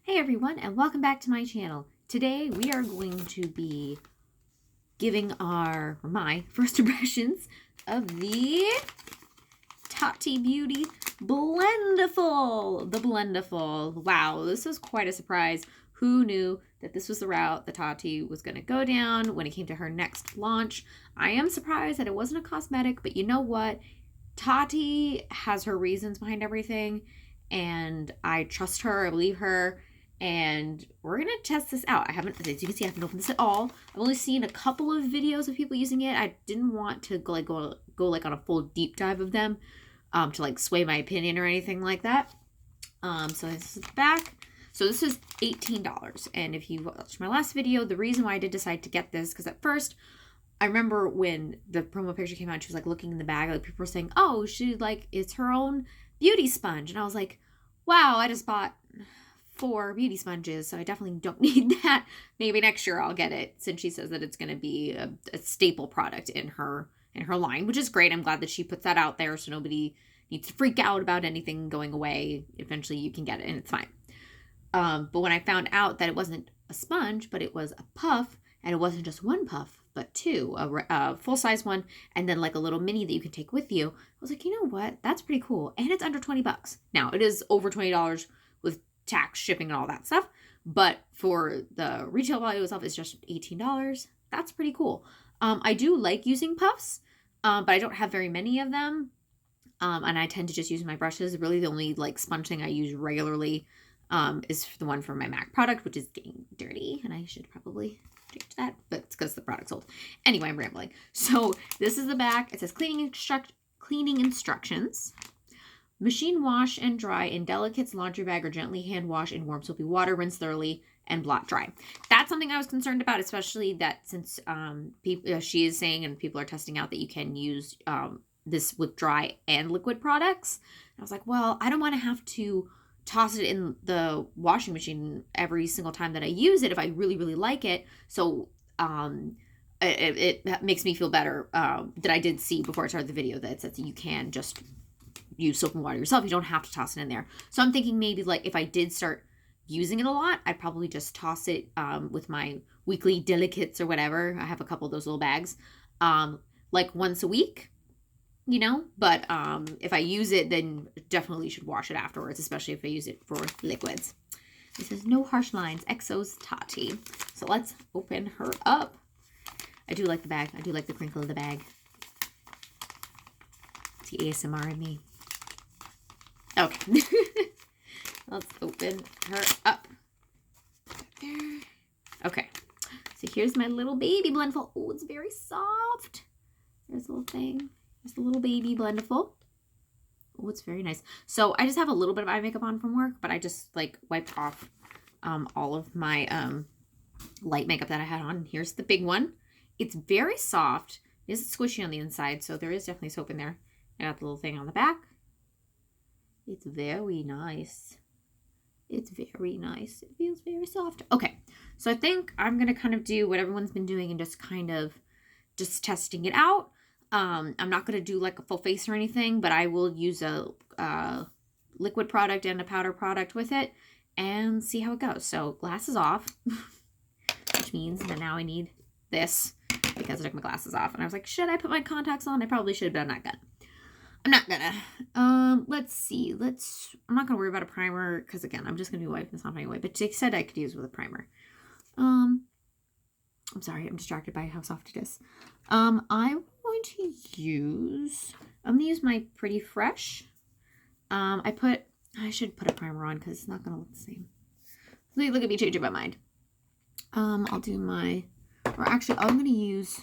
Hey everyone, and welcome back to my channel. Today we are going to be giving my first impressions of the Tati Beauty Blendiful. The Blendiful. Wow, this was quite a surprise. Who knew that this was the route that Tati was going to go down when it came to her next launch? I am surprised that it wasn't a cosmetic, but you know what? Tati has her reasons behind everything, and I trust her, I believe her, and we're gonna test this out. As you can see, I haven't opened this at all. I've only seen a couple of videos of people using it. I didn't want to go on a full deep dive of them, to like sway my opinion or anything like that. So this is the back. So this is $18, and if you watched my last video, the reason why I did decide to get this, because at first, I remember when the promo picture came out, she was like looking in the bag, like people were saying, oh, it's her own beauty sponge. And I was like, wow, I just bought 4 beauty sponges, so I definitely don't need that. Maybe next year I'll get it, since she says that it's going to be a staple product in her line, which is great. I'm glad that she puts that out there so nobody needs to freak out about anything going away. Eventually you can get it and it's fine. But when I found out that it wasn't a sponge, but it was a puff, and it wasn't just one puff, but 2, a full-size one, and then like a little mini that you can take with you, I was like, you know what? That's pretty cool. And it's under $20. Now, it is over $20 with tax, shipping, and all that stuff, but for the retail value itself, it's just $18. That's pretty cool. I do like using puffs, but I don't have very many of them, and I tend to just use my brushes. Really, the only like sponge thing I use regularly is the one from my MAC product, which is getting dirty, and I should probably change that, but it's because the product's old. Anyway, I'm rambling. So this is the back. It says cleaning instructions. Machine wash and dry in delicates laundry bag, or gently hand wash in warm soapy water. Rinse thoroughly and blot dry. That's something I was concerned about, especially that since she is saying and people are testing out that you can use this with dry and liquid products. And I was like, well, I don't want to have to toss it in the washing machine every single time that I use it if I really, really like it. So it makes me feel better that I did see before I started the video that it says that you can just use soap and water yourself. You don't have to toss it in there. So I'm thinking maybe like if I did start using it a lot, I'd probably just toss it with my weekly delicates or whatever. I have a couple of those little bags, like once a week. But if I use it, then definitely should wash it afterwards, especially if I use it for liquids. This says no harsh lines, Exos Tati. So let's open her up. I do like the bag. I do like the crinkle of the bag. It's the ASMR in me. Okay. Let's open her up. There. Okay. So here's my little baby Blendiful. Oh, it's very soft. There's a little thing. Just a little baby Blendiful. Oh, it's very nice. So I just have a little bit of eye makeup on from work, but I just like wiped off all of my light makeup that I had on. Here's the big one. It's very soft. It is squishy on the inside, so there is definitely soap in there. I got the little thing on the back. It's very nice. It's very nice. It feels very soft. Okay, so I think I'm going to kind of do what everyone's been doing and just kind of just testing it out. I'm not going to do like a full face or anything, but I will use a liquid product and a powder product with it and see how it goes. So glasses off, which means that now I need this because I took my glasses off. And I was like, should I put my contacts on? I probably should, but I'm not gonna. Let's see. I'm not going to worry about a primer because, again, I'm just going to be wiping this off anyway. But Jake said I could use with a primer. I'm sorry. I'm distracted by how soft it is. I'm going to use my Pretty Fresh. I should put a primer on because it's not going to look the same. Look at me changing my mind. I'll do I'm going to use,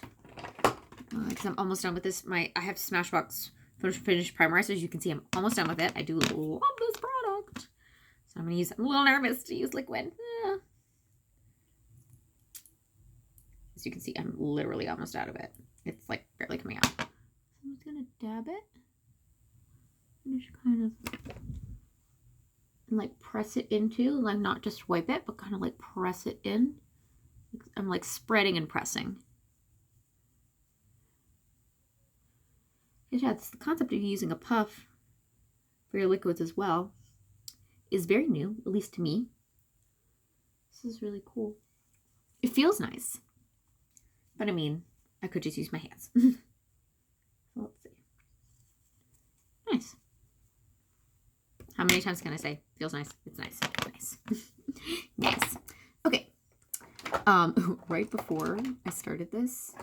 because I'm almost done with this. I have Smashbox Finish Primer, so as you can see, I'm almost done with it. I do love this product. So I'm going to use, I'm a little nervous to use liquid. As you can see, I'm literally almost out of it. It's like barely coming out. So I'm just going to dab it. And just kind of like press it into, like not just wipe it, but kind of like press it in. I'm like spreading and pressing. Yeah, it's the concept of using a puff for your liquids as well is very new, at least to me. This is really cool. It feels nice. But I mean, I could just use my hands. Let's see. Nice. How many times can I say feels nice? It's nice. Nice. Nice. Okay. Right before I started this,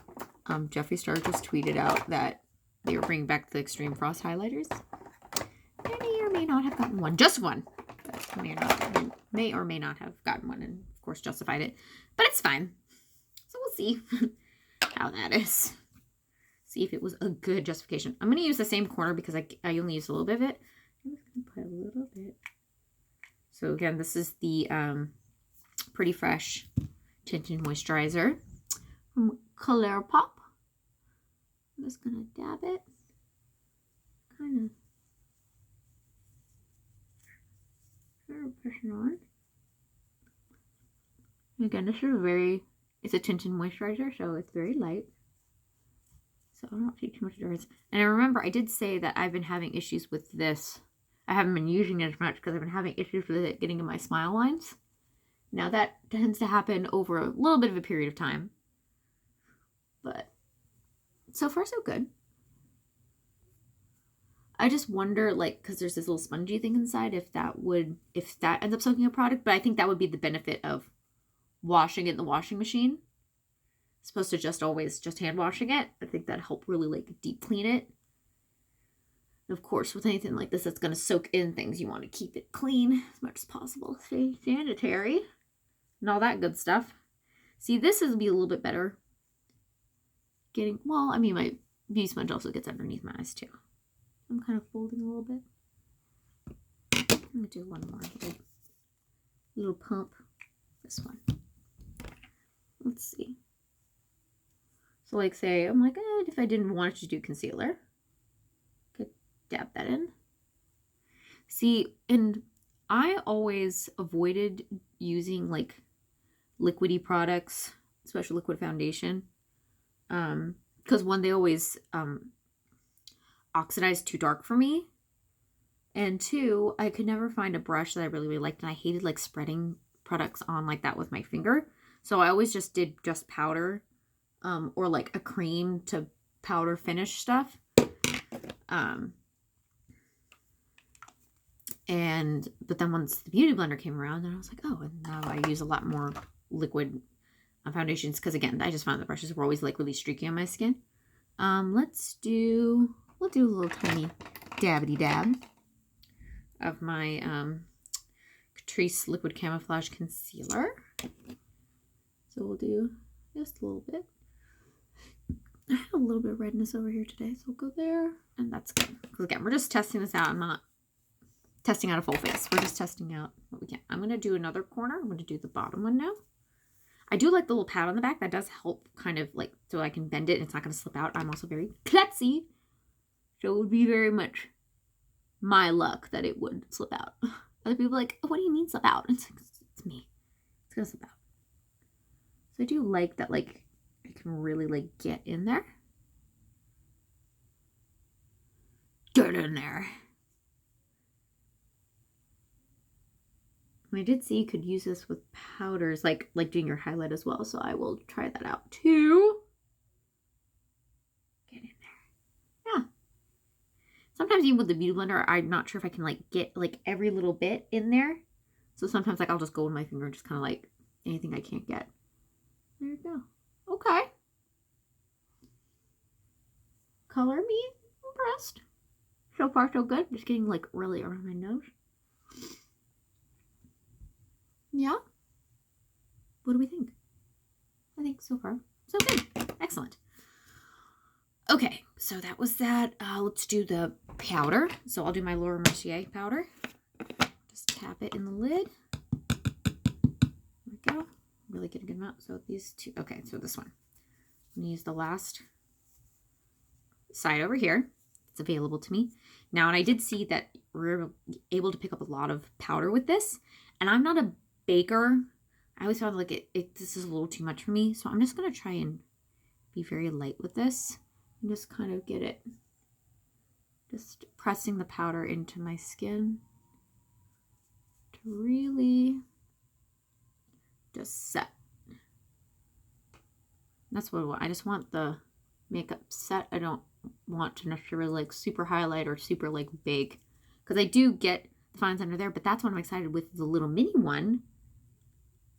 Jeffree Star just tweeted out that they were bringing back the Extreme Frost highlighters. I may or may not have gotten one. Just one. But may or may not have gotten one, and of course justified it. But it's fine. So we'll see how that is. See if it was a good justification. I'm going to use the same corner because I only used a little bit of it. I'm just going to put a little bit. So again, this is the Pretty Fresh Tinted Moisturizer from Colourpop. I'm just going to dab it. Kind of push it on. Again, this is it's a tinted moisturizer, so it's very light. So I don't see too much difference. And I remember I did say that I've been having issues with this. I haven't been using it as much because I've been having issues with it getting in my smile lines. Now that tends to happen over a little bit of a period of time. But so far so good. I just wonder, like, because there's this little spongy thing inside, if that ends up soaking a product. But I think that would be the benefit of washing it in the washing machine. As opposed to just hand washing it. I think that'd help really, like, deep clean it. And of course, with anything like this that's going to soak in things, you want to keep it clean as much as possible. Stay sanitary. And all that good stuff. See, this would be a little bit better. Well, I mean, my beauty sponge also gets underneath my eyes, too. I'm kind of folding a little bit. I'm going to do one more little pump. This one. Let's see. So, like, say, I'm like, if I didn't want to do concealer, could dab that in. See, and I always avoided using, like, liquidy products, especially liquid foundation, because one, they always oxidize too dark for me, and two, I could never find a brush that I really, really liked, and I hated, like, spreading products on like that with my finger. So I always just did powder, or like a cream to powder finish stuff. But then once the Beauty Blender came around, then I was like, oh, and now I use a lot more liquid foundations, because again, I just found the brushes were always like really streaky on my skin. We'll do a little tiny dabbity dab of my Catrice Liquid Camouflage Concealer. So we'll do just a little bit. I have a little bit of redness over here today, so we'll go there, and that's good. Because again, we're just testing this out. I'm not testing out a full face. We're just testing out what we can. I'm going to do another corner. I'm going to do the bottom one now. I do like the little pad on the back. That does help kind of like, so I can bend it and it's not going to slip out. I'm also very klutzy. So it would be very much my luck that it would slip out. Other people are like, oh, what do you mean slip out? It's like, it's me. It's going to slip out. So I do like that, like, I can really, like, get in there. Get in there. I did see you could use this with powders, like doing your highlight as well. So I will try that out too. Get in there. Yeah. Sometimes even with the Beauty Blender, I'm not sure if I can like get like every little bit in there. So sometimes like I'll just go with my finger and just kind of like anything I can't get. There you go. Okay. Color me impressed. So far so good. Just getting like really around my nose. Yeah? What do we think? I think so far so good. Excellent. Okay, so that was that. Let's do the powder. So I'll do my Laura Mercier powder. Just tap it in the lid. There we go. Really get a good amount. So these two. Okay, so this one. I'm going to use the last side over here. It's available to me. Now, and I did see that we're able to pick up a lot of powder with this. And I'm not a baker. I always found like this is a little too much for me. So I'm just going to try and be very light with this. And just kind of get it. Just pressing the powder into my skin. To really just set. That's what I want. I just want the makeup set. I don't want to necessarily like super highlight or super like big, because I do get the fines under there, but that's what I'm excited with. The little mini one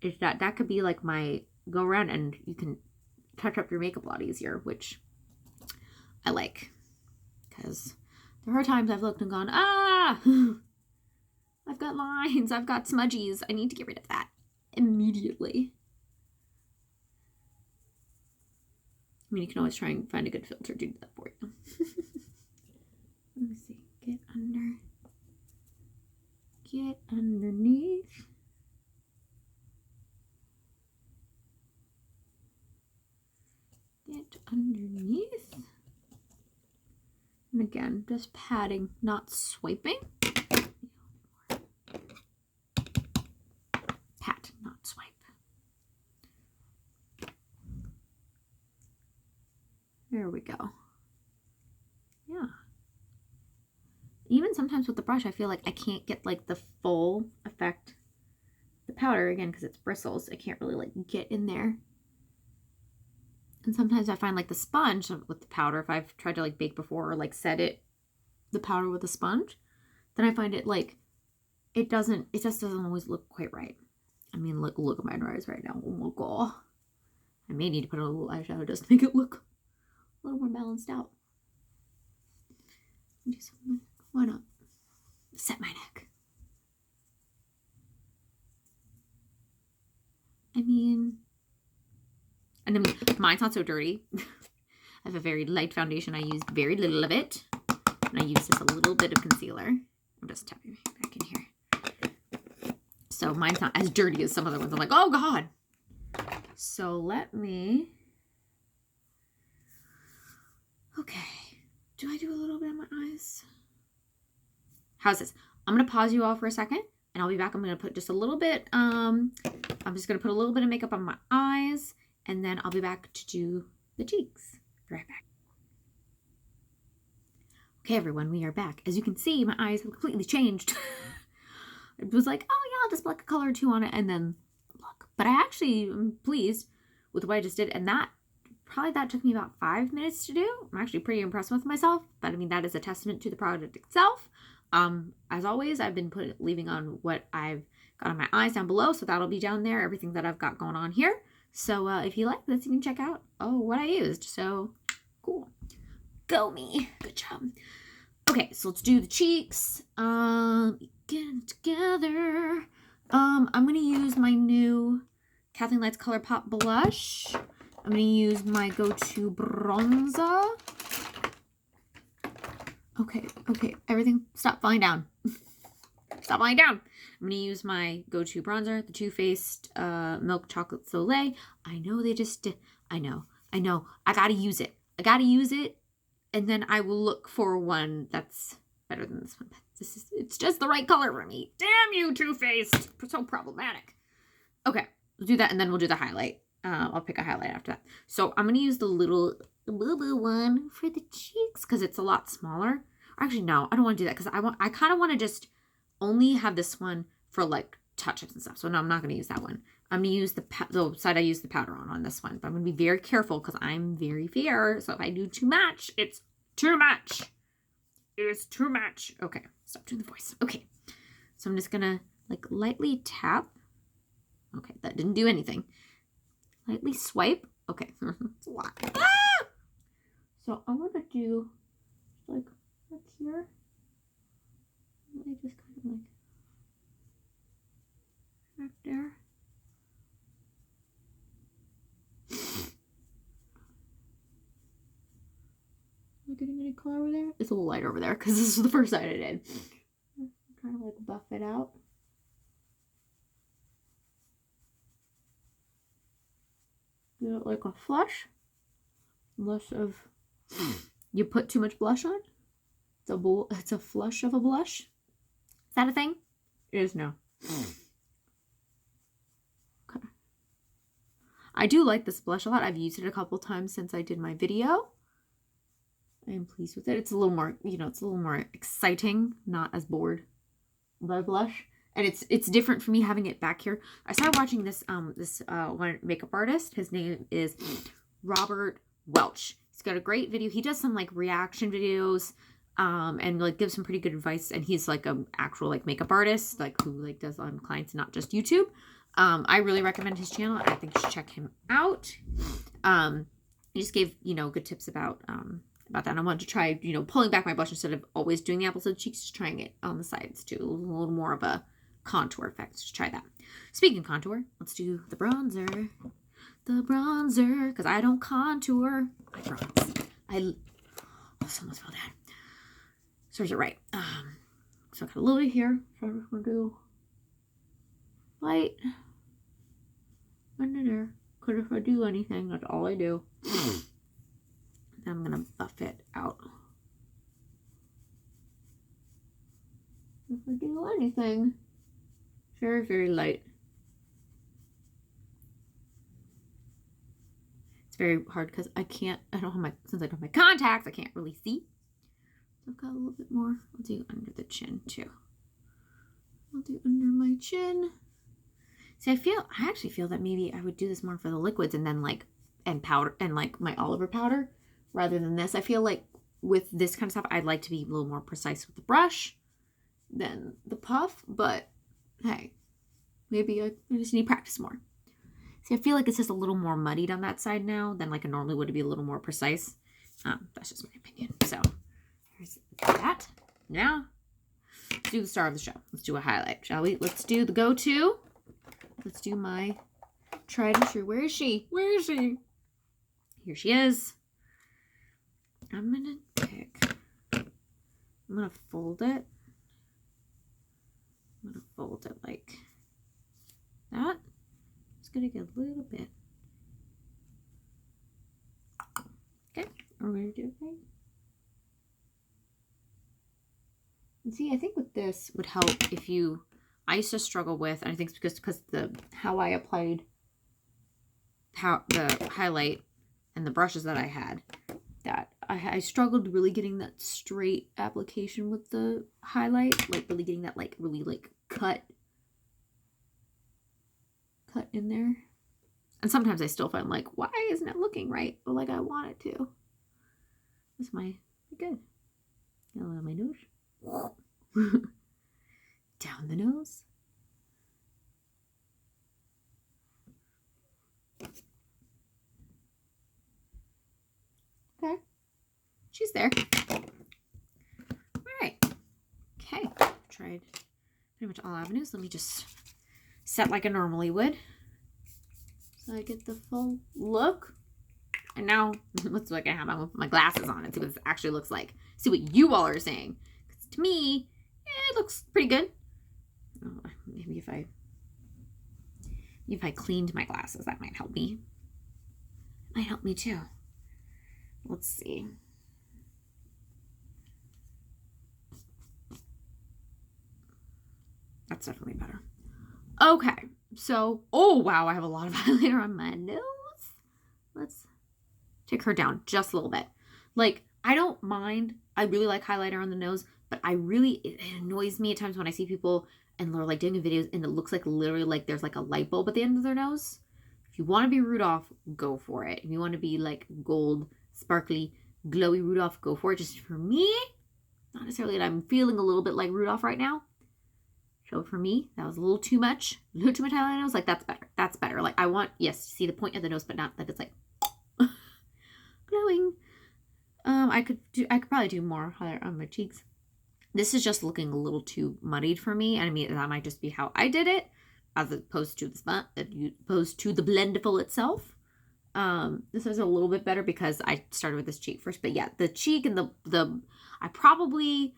is that could be like my go around, and you can touch up your makeup a lot easier, which I like, because there are times I've looked and gone, ah, I've got lines, I've got smudgies, I need to get rid of that immediately. I mean, you can always try and find a good filter to do that for you. Let me see. Get under. Get underneath. Get underneath. And again, just patting, not swiping. Pat, not swipe. There we go. Yeah. Even sometimes with the brush, I feel like I can't get like the full effect. The powder, again, because it's bristles, I can't really like get in there. And sometimes I find like the sponge with the powder, if I've tried to like bake before or like set it, the powder with a sponge, then I find it like, it just doesn't always look quite right. I mean, look at my eyes right now. Oh my god. I may need to put a little eyeshadow just to make it look a little more balanced out. Do something. Why not? Set my neck. I mean, and then mine's not so dirty. I have a very light foundation. I use very little of it. And I use just a little bit of concealer. I'm just tapping back in here. So mine's not as dirty as some other ones. I'm like, oh god. So let me... Okay. Do I do a little bit on my eyes? How's this? I'm going to pause you all for a second, and I'll be back. I'm going to put just a little bit, I'm just going to put a little bit of makeup on my eyes, and then I'll be back to do the cheeks. Be right back. Okay, everyone, we are back. As you can see, my eyes have completely changed. It was like, oh yeah, I'll just black a color or two on it, and then look. But I actually am pleased with what I just did, and that took me about 5 minutes to do. I'm actually pretty impressed with myself, but I mean, that is a testament to the product itself. As always, I've been leaving on what I've got on my eyes down below, so that'll be down there, everything that I've got going on here. So if you like this, you can check out what I used. So cool. Go me. Good job. Okay, so let's do the cheeks. Get it together. I'm gonna use my new Kathleen Lights Colourpop blush. I'm gonna use my go-to bronzer. Okay, everything, stop falling down. Stop falling down. I'm gonna use my go-to bronzer, the Too Faced Milk Chocolate Soleil. I know they just did. I know. I gotta use it. And then I will look for one that's better than this one. It's just the right color for me. Damn you, Too Faced. So problematic. Okay, we'll do that, and then we'll do the highlight. I'll pick a highlight after that. So I'm going to use the little boo-boo one for the cheeks because it's a lot smaller. Or actually, no, I don't want to do that because I kind of want to just only have this one for like touch-ups and stuff. So no, I'm not going to use that one. I'm going to use the side I use the powder on this one. But I'm going to be very careful because I'm very fair. So if I do too much, it's too much. It is too much. Okay, stop doing the voice. Okay, so I'm just going to like lightly tap. Okay, that didn't do anything. Lightly swipe. Okay, it's a lot. Ah! So I'm going to do like right here. I just kind of like right there. Am I getting any color over there? It's a little light over there because this is the first side I did. I'm trying to like buff it out. Do it like a flush. Blush of... You put too much blush on? It's a flush of a blush? Is that a thing? It is now. Okay. I do like this blush a lot. I've used it a couple times since I did my video. I am pleased with it. It's a little more, it's a little more exciting, not as bored by blush. And it's different for me having it back here. I started watching this one makeup artist. His name is Robert Welch. He's got a great video. He does some like reaction videos and like gives some pretty good advice. And he's like an actual like makeup artist, like who like does on clients, not just YouTube. I really recommend his channel. I think you should check him out. He just gave, you know, good tips about that. And I wanted to try, you know, pulling back my blush instead of always doing the apples and cheeks, just trying it on the sides too. A little more of a contour effect. Just try that. Speaking of contour, let's do the bronzer. The bronzer, because I don't contour. I bronze. Someone spelled that. Serves it right. So I got a little bit here. So I'm gonna do light under there. Because if I do anything, that's all I do. Then I'm gonna buff it out. If I do anything, very, very light. It's very hard because I don't have since I don't have my contacts, I can't really see. So I've got a little bit more. I'll do under the chin too. I'll do under my chin. See, I actually feel that maybe I would do this more for the liquids and then like, and powder, and like my Oliver powder rather than this. I feel like with this kind of stuff, I'd like to be a little more precise with the brush than the puff, but hey, maybe I just need to practice more. See, I feel like it's just a little more muddied on that side now than like I normally would be a little more precise. That's just my opinion. So here's that. Now, let's do the star of the show. Let's do a highlight, shall we? Let's do the go-to. Let's do my tried and true. Where is she? Where is she? Here she is. I'm going to I'm going to fold it. I'm going to fold it like that. Just going to get a little bit. Okay, we're going to do it right. And see, I think with this would help if you, I used to struggle with, and I think it's because how I applied the highlight and the brushes that I had, that I struggled really getting that straight application with the highlight, like really getting that like really like cut in there. And sometimes I still find like, why isn't it looking right? But like I want it to. That's good. Get a little on my nose. Down the nose. Okay. She's there. All right. Okay. Tried pretty much all avenues. Let me just set like I normally would. So I get the full look. And now, what's I can have my glasses on and see what this actually looks like. See what you all are saying. Because to me, it looks pretty good. Oh, maybe if I cleaned my glasses, that might help me. It might help me too. Let's see. That's definitely better. Okay, so, oh wow, I have a lot of highlighter on my nose. Let's take her down just a little bit. Like, I don't mind. I really like highlighter on the nose, but it annoys me at times when I see people and they're like doing videos and it looks like literally like there's like a light bulb at the end of their nose. If you want to be Rudolph, go for it. If you want to be like gold, sparkly, glowy Rudolph, go for it. Just for me, not necessarily that I'm feeling a little bit like Rudolph right now. So for me, that was a little too much highlight on the nose. Like, that's better. That's better. Like, I want, yes, to see the point of the nose, but not that it's like glowing. I could probably do more highlight on my cheeks. This is just looking a little too muddied for me. And I mean, that might just be how I did it, as opposed to the Blendiful itself. This is a little bit better because I started with this cheek first. But yeah, the cheek and I probably,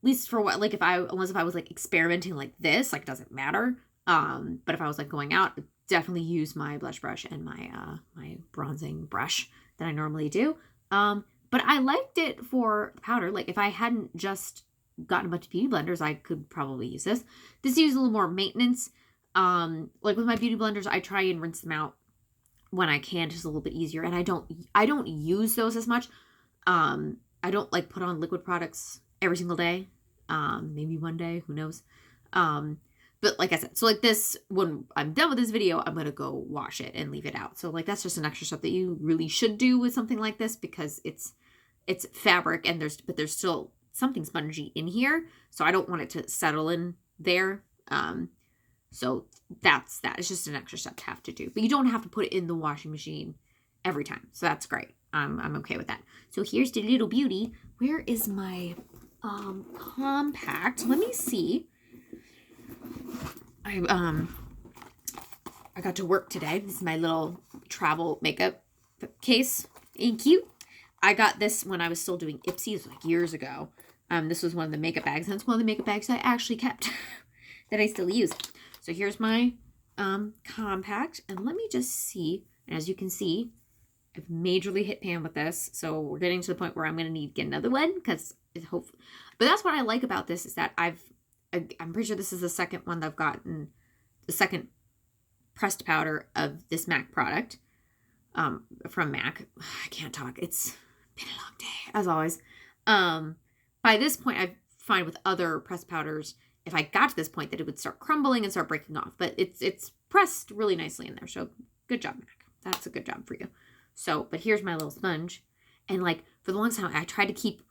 at least for what, like unless if I was like experimenting like this, like it doesn't matter. But if I was like going out, definitely use my blush brush and my my bronzing brush that I normally do. But I liked it for powder. Like if I hadn't just gotten a bunch of beauty blenders, I could probably use this. This uses a little more maintenance. Like with my beauty blenders, I try and rinse them out when I can, just a little bit easier. And I don't use those as much. I don't like put on liquid products every single day. Maybe one day, who knows. But like I said, so like this, when I'm done with this video, I'm going to go wash it and leave it out. So like that's just an extra step that you really should do with something like this, because it's fabric and there's still something spongy in here. So I don't want it to settle in there. So that's that. It's just an extra step to have to do. But you don't have to put it in the washing machine every time. So that's great. I'm okay with that. So here's the little beauty. Where is my compact? Let me see. I got to work today. This is my little travel makeup case. Ain't cute. I got this when I was still doing Ipsy's like years ago. This was one of the makeup bags, and it's one of the makeup bags I actually kept that I still use. So here's my compact, and let me just see. And as you can see, I've majorly hit pan with this, so we're getting to the point where I'm going to need to get another one, because it's hopefully. But that's what I like about this, is that I'm pretty sure this is the second one that I've gotten, the second pressed powder of this MAC product from MAC. I can't talk. It's been a long day, as always. By this point, I find with other pressed powders, if I got to this point, that it would start crumbling and start breaking off. But it's pressed really nicely in there. So good job, MAC. That's a good job for you. So, but here's my little sponge. And like for the longest time, I tried to keep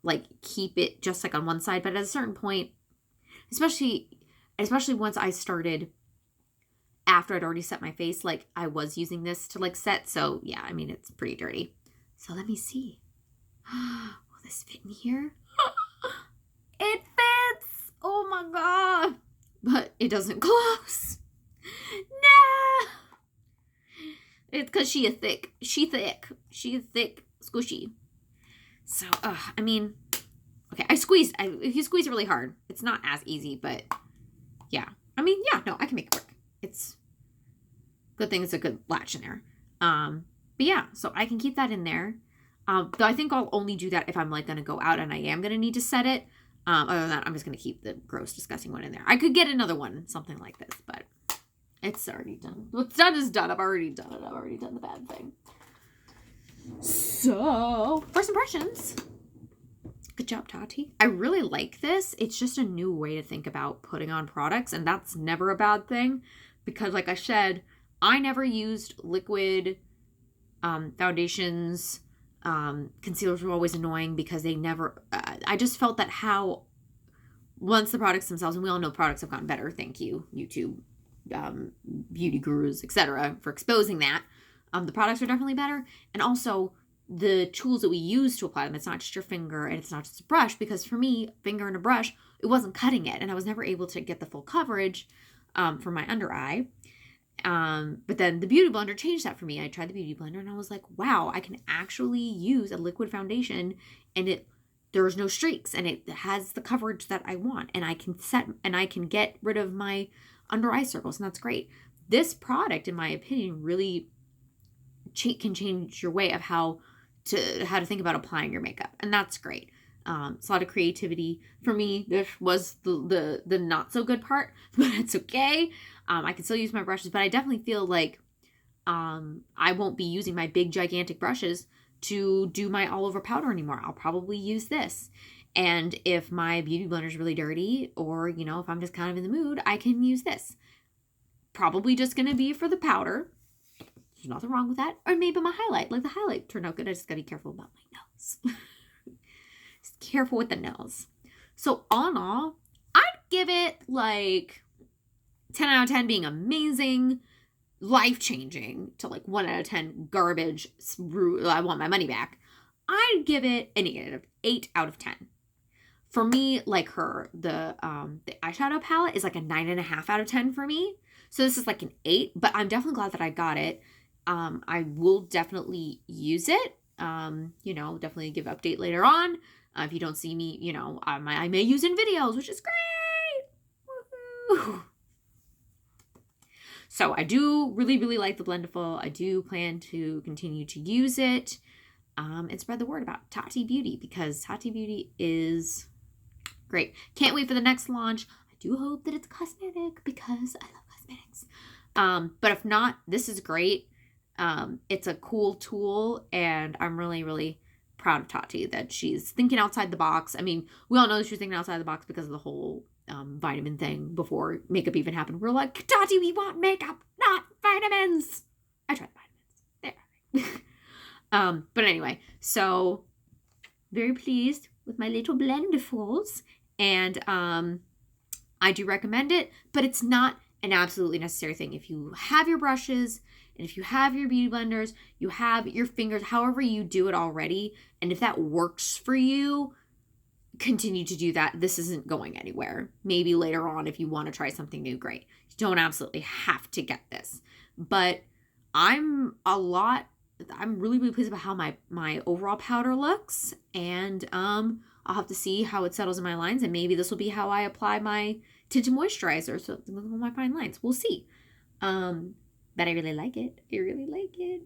it just like on one side. But at a certain point, especially once I started, after I'd already set my face, like I was using this to like set. So yeah, I mean, it's pretty dirty. So let me see. Will this fit in here? It fits! Oh my god! But it doesn't close. No! It's because she thick, squishy. So, I mean, okay, if you squeeze it really hard, it's not as easy, but yeah. I mean, yeah, no, I can make it work. It's good thing it's a good latch in there. But yeah, so I can keep that in there. Though I think I'll only do that if I'm like going to go out and I am going to need to set it. Other than that, I'm just going to keep the gross, disgusting one in there. I could get another one, something like this, but it's already done. What's done is done. I've already done it. I've already done the bad thing. So, first impressions. Good job, Tati. I really like this. It's just a new way to think about putting on products, and that's never a bad thing, because like I said, I never used liquid foundations. Concealers were always annoying because they never, I just felt that once the products themselves, and we all know products have gotten better, thank you, YouTube, beauty gurus, etc., for exposing that. The products are definitely better. And also the tools that we use to apply them, it's not just your finger and it's not just a brush, because for me, finger and a brush, it wasn't cutting it. And I was never able to get the full coverage for my under eye. But then the Beauty Blender changed that for me. I tried the Beauty Blender and I was like, wow, I can actually use a liquid foundation and there's no streaks and it has the coverage that I want, and I can get rid of my under eye circles, and that's great. This product, in my opinion, really can change your way of how to think about applying your makeup, and that's great. It's a lot of creativity. For me, this was the not so good part, but it's okay. I can still use my brushes, but I definitely feel like I won't be using my big gigantic brushes to do my all over powder anymore. I'll probably use this. And if my Beauty Blender is really dirty, or if I'm just kind of in the mood, I can use this. Probably just going to be for the powder. There's nothing wrong with that. Or maybe my highlight. Like the highlight turned out good. I just got to be careful about my nose. Just careful with the nose. So all in all, I'd give it like 10 out of 10 being amazing, life-changing, to like 1 out of 10 garbage, I want my money back. I'd give it an 8 out of 10. For me, like the eyeshadow palette is like a 9.5 out of 10 for me. So this is like an 8, but I'm definitely glad that I got it. I will definitely use it. Definitely give an update later on. If you don't see me, I may use in videos, which is great. Woohoo! So I do really, really like the Blendiful. I do plan to continue to use it and spread the word about Tati Beauty, because Tati Beauty is great. Can't wait for the next launch. I do hope that it's cosmetic, because I love cosmetics. But if not, this is great. It's a cool tool, and I'm really, really proud of Tati that she's thinking outside the box. I mean, we all know that she's thinking outside the box because of the whole vitamin thing before makeup even happened. We're like, Tati, we want makeup, not vitamins. I tried vitamins. There. But anyway, so very pleased with my little Blendifuls. And I do recommend it, but it's not an absolutely necessary thing. If you have your brushes and if you have your beauty blenders, you have your fingers, however you do it already, and if that works for you, continue to do that. This isn't going anywhere. Maybe later on, if you want to try something new, great. You don't absolutely have to get this. But I'm really, really pleased about how my overall powder looks. And I'll have to see how it settles in my lines. And maybe this will be how I apply my tinted moisturizer. So my fine lines. We'll see. But I really like it. I really like it.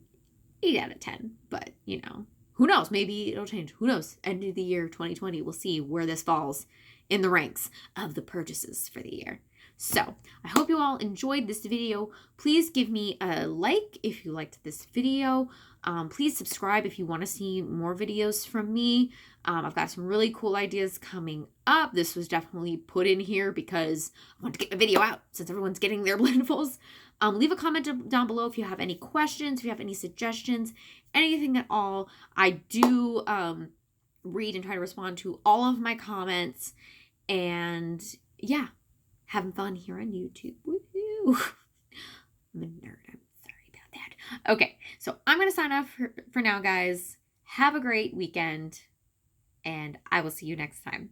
8 out of 10. But, you know, who knows? Maybe it'll change. Who knows? End of the year 2020. We'll see where this falls in the ranks of the purchases for the year. So I hope you all enjoyed this video. Please give me a like if you liked this video. Please subscribe if you want to see more videos from me. I've got some really cool ideas coming up. This was definitely put in here because I want to get the video out since everyone's getting their Blendifuls. Leave a comment down below if you have any questions, if you have any suggestions, anything at all. I do read and try to respond to all of my comments. And yeah, having fun here on YouTube. Woohoo! I'm a nerd. I'm sorry about that. Okay, so I'm going to sign off for now, guys. Have a great weekend, and I will see you next time.